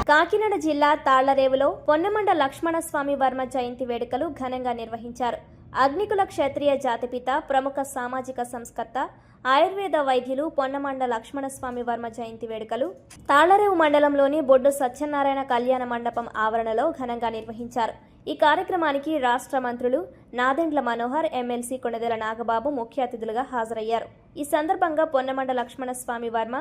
కాకినాడ జిల్లా తాళ్లరేవులో పొన్నమండ లక్ష్మణస్వామి వర్మ జయంతి వేడుకలు ఘనంగా నిర్వహించారు. అగ్నికుల క్షత్రియ జాతిపిత, ప్రముఖ సామాజిక సంస్కర్త, ఆయుర్వేద వైద్యులు పొన్నమండ లక్ష్మణస్వామి వర్మ జయంతి వేడుకలు తాళ్లరేవు మండలంలోని బొడ్డు సత్యనారాయణ కళ్యాణ మండపం ఆవరణలో ఘనంగా నిర్వహించారు. ఈ కార్యక్రమానికి రాష్ట్ర మంత్రులు నాదెండ్ల మనోహర్, ఎమ్మెల్సీ కొణిదెల నాగబాబు ముఖ్య అతిథులుగా హాజరయ్యారు. ఈ సందర్భంగా పొన్నమండ లక్ష్మణస్వామి వర్మ,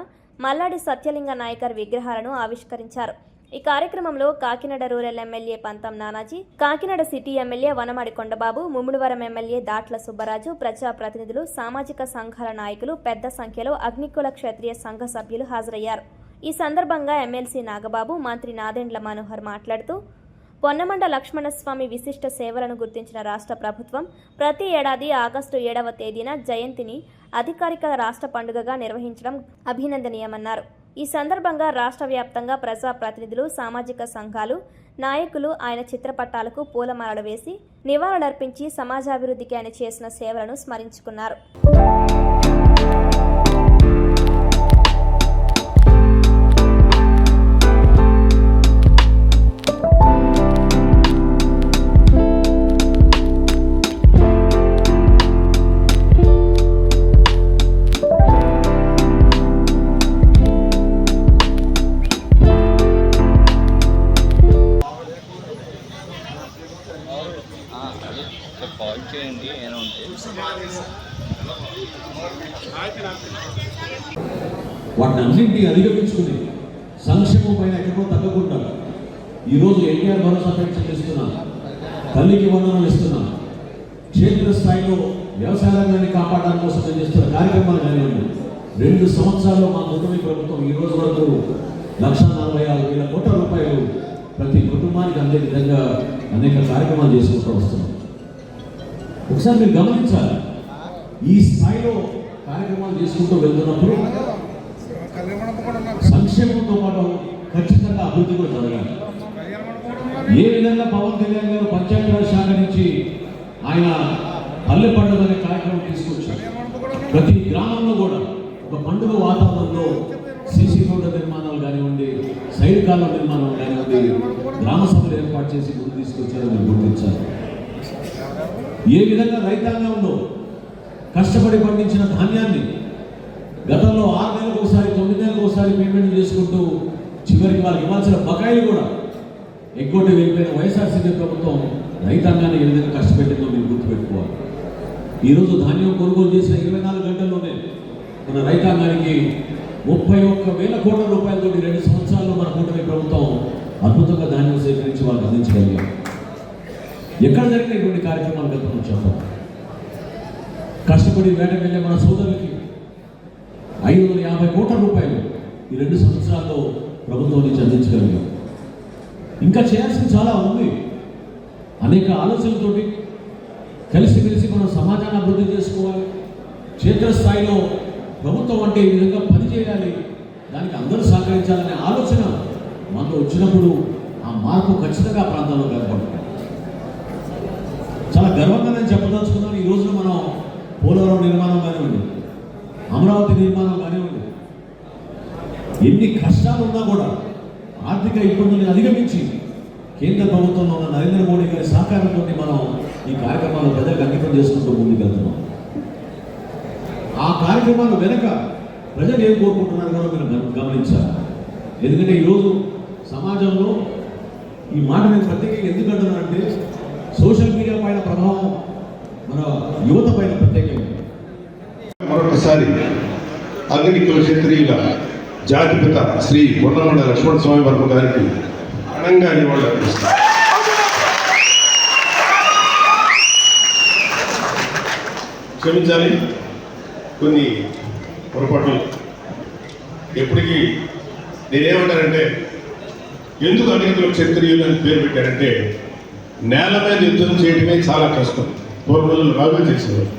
మల్లాడి సత్యలింగ నాయకర్ విగ్రహాలను ఆవిష్కరించారు. ఈ కార్యక్రమంలో కాకినాడ రూరల్ ఎమ్మెల్యే పంతం Nanaji, Kakinada city MLA Vanamadi Kondababu, Mummidivaram MLA Datla Subbaraju, ప్రజాప్రతినిధులు, సామాజిక సంఘాల నాయకులు పెద్ద సంఖ్యలో అగ్నికుల క్షత్రియ సంఘ సభ్యులు హాజరయ్యారు. ఈ సందర్భంగా ఎమ్మెల్సీ నాగబాబు, మంత్రి నాదెండ్ల మనోహర్ మాట్లాడుతూ, పొన్నమండ లక్ష్మణస్వామి విశిష్ట సేవలను గుర్తించిన రాష్ట్ర ప్రభుత్వం ప్రతి ఏడాది ఆగస్టు 7వ తేదీన జయంతిని అధికారిక రాష్ట్ర పండుగగా నిర్వహించడం అభినందనీయమన్నారు. ఈ సందర్భంగా రాష్ట్ర వ్యాప్తంగా ప్రజాప్రతినిధులు, సామాజిక సంఘాలు, నాయకులు ఆయన చిత్రపటాలకు పూలమాలలు వేసి నివాళులర్పించి సమాజాభివృద్ధికి ఆయన చేసిన సేవలను స్మరించుకున్నారు. కాల్ చేయండి ఏమైనా ఉంటే. వాటిని అన్నింటినీ అధిగమించుకుని సంక్షేమం పైన ఎక్కడో తగ్గకుండా ఈరోజు ఎన్టీఆర్ భరోసా పెన్షన్ ఇస్తున్నాం, తల్లికి వందనం ఇస్తున్నాం, క్షేత్రస్థాయిలో వ్యవసాయ రంగాన్ని కాపాడడానికి కోసం చేస్తున్న కార్యక్రమాలు కానివ్వండి. 2 సంవత్సరాల్లో మా కూటమి ప్రభుత్వం ఈ రోజు వరకు 1,46,000 కోట్ల రూపాయలు ప్రతి కుటుంబానికి అందే విధంగా అనేక కార్యక్రమాలు చేసుకుంటూ వస్తున్నాం. ఒకసారి మీరు గమనించాలి, ఈ స్థాయిలో కార్యక్రమాలు చేసుకుంటూ వెళ్తున్నప్పుడు సంక్షేమంతో పాటు ఖచ్చితంగా అభివృద్ధి కూడా జరగాలి. ఏ విధంగా పవన్ కళ్యాణ్ గారు పంచాయతీరాజ్ శాఖ నుంచి ఆయన పల్లె పండుగ అనే కార్యక్రమం తీసుకొచ్చారు. ప్రతి గ్రామంలో కూడా ఒక పండుగ వాతావరణంలో సీసీ రోడ్ల నిర్మాణాలు కానివ్వండి, సైడ్ కాలువ నిర్మాణం కానివ్వండి, గ్రామ సభలు ఏర్పాటు చేసి ముందు తీసుకొచ్చారని మీరు గుర్తించారు. ఏ విధంగా రైతాంగంలో కష్టపడి పండించిన ధాన్యాన్ని గతంలో 6 నెలలకు ఒకసారి, 9 నెలలకు ఒకసారి పేమెంట్ చేసుకుంటూ చివరికి వాళ్ళకి ఇవ్వాల్సిన బకాయిలు కూడా ఎగ్గొట్టి వెళ్ళిపోయిన వైఎస్ఆర్సీపీ ప్రభుత్వం రైతాంగాన్ని ఏ విధంగా కష్టపెట్టిందో మీరు గుర్తుపెట్టుకోవాలి. ఈరోజు ధాన్యం కొనుగోలు చేసిన 24 గంటల్లోనే మన రైతాంగానికి 31,000 కోట్ల రూపాయలతో 2 సంవత్సరాల్లో మన కూటమి ప్రభుత్వం అద్భుతంగా ధాన్యం సేకరించి వాళ్ళకి అందించగలిగాం. ఎక్కడ జరిగిన ఇటువంటి కార్యక్రమాలు గతంలో చెప్పాలి. కష్టపడి వేట వెళ్ళే మన సోదరులకి 550 కోట్ల రూపాయలు ఈ 2 సంవత్సరాల్లో ప్రభుత్వం నుంచి అందించగలిగాం. ఇంకా చేయాల్సింది చాలా ఉంది. అనేక ఆలోచనలతోటి కలిసిమెలిసి మనం సమాజాన్ని అభివృద్ధి చేసుకోవాలి. క్షేత్రస్థాయిలో ప్రభుత్వం అంటే ఈ విధంగా పనిచేయాలి, దానికి అందరూ సహకరించాలనే ఆలోచన మనలో వచ్చినప్పుడు ఆ మార్పు ఖచ్చితంగా ఆ ప్రాంతంలో కనపడుతుంది. చాలా గర్వంగా నేను చెప్పదలుచుకున్నాను. ఈ రోజున మనం పోలవరం నిర్మాణం కానివ్వండి, అమరావతి నిర్మాణం కానివ్వండి, ఎన్ని కష్టాలు ఉన్నా కూడా ఆర్థిక ఇబ్బందులను అధిగమించి కేంద్ర ప్రభుత్వంలో ఉన్న నరేంద్ర మోడీ గారి సహకారంతో మనం ఈ కార్యక్రమాలు ప్రజలకు అంకితం చేసుకుంటూ ముందుకెళ్తున్నాం. ఆ కార్యక్రమాలు వెనక ప్రజలు ఏం కోరుకుంటున్నారు కూడా మీరు గమనించాలి. ఎందుకంటే ఈరోజు సమాజంలో ఈ మాట నేను ప్రత్యేకంగా ఎందుకు అంటున్నానంటే, సోషల్ మీడియా పైన ప్రభావం మన యువత పైన ప్రత్యేకంగా. మరొకసారి అగ్నికుల క్షత్రియుల జాతిపిత శ్రీ పొన్నమండ లక్ష్మణస్వామి వర్మ గారికి ఘనంగా నివాళులు అర్పిస్తారు. క్షమించాలి కొన్ని పొరపాట్లు. ఎప్పటికీ నేనేమంటానంటే, ఎందుకు అగ్నికుల క్షత్రియులు అని పేరు పెట్టారంటే, నేల మీద యుద్ధం చేయడమే చాలా కష్టం. పూర్వ రోజులు రావే చేసేవారు.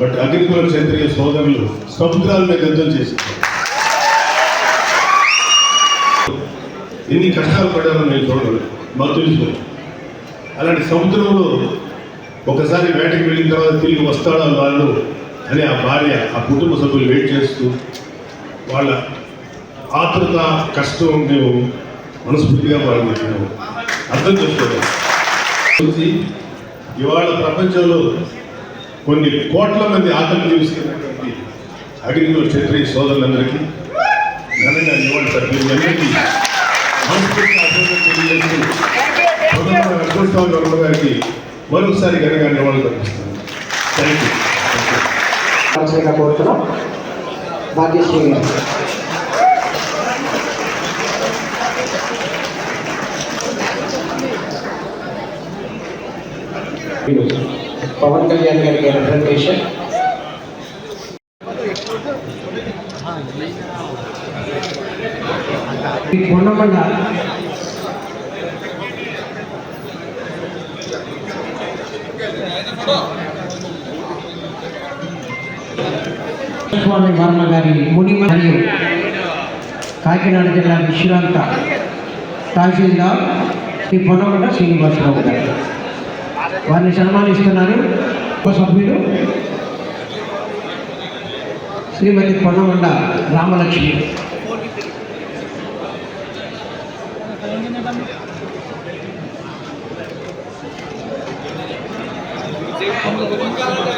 బట్ అగ్నికుల క్షత్రియ సోదరులు సముద్రాల మీద యుద్ధం చేసేవారు. ఎన్ని కష్టాలు పడారో నేను చూడలేదు, మాకు తెలుసు. అలాంటి సముద్రంలో ఒకసారి వేటకి వెళ్ళిన తర్వాత తిరిగి వస్తాడా వాళ్ళు అని ఆ భార్య, ఆ కుటుంబ సభ్యులు వెయిట్ చేస్తూ వాళ్ళ ఆతృత, కష్టం మేము మనస్ఫూర్తిగా వాళ్ళని మేము అర్థం చేసుకోవాలి. ఇవాళ ప్రపంచంలో కొన్ని కోట్ల మంది ఆకలి జీవిస్తున్నటువంటి అగ్నికుల క్షత్రియ సోదరులందరికీ ఘనంగా ఇవ్వండి సార్. మీ అందరికీ మనస్ఫూర్తిగా అభినందనలు తెలియజేస్తూ వెంకటస్వామి వర్మ గారికి మరొకసారి ఘనంగా నివాళులు అర్పిస్తున్నాను. Thank you. కోరుతున్నాం. భాగ్యశ్రీ గారు. పవన్ కళ్యాణ్ గారికి రిప్రజెంటేషన్. కొండమండ స్వామి వర్మ గారి ముని మరియు కాకినాడ జిల్లా విశ్రాంత తహసీల్దార్ శ్రీ పొన్నమండ శ్రీనివాసరావు గారు వారిని సన్మానిస్తున్నారు. ఉపసభ్యులు శ్రీమతి పొన్నమండ రామలక్ష్మి. Thank you.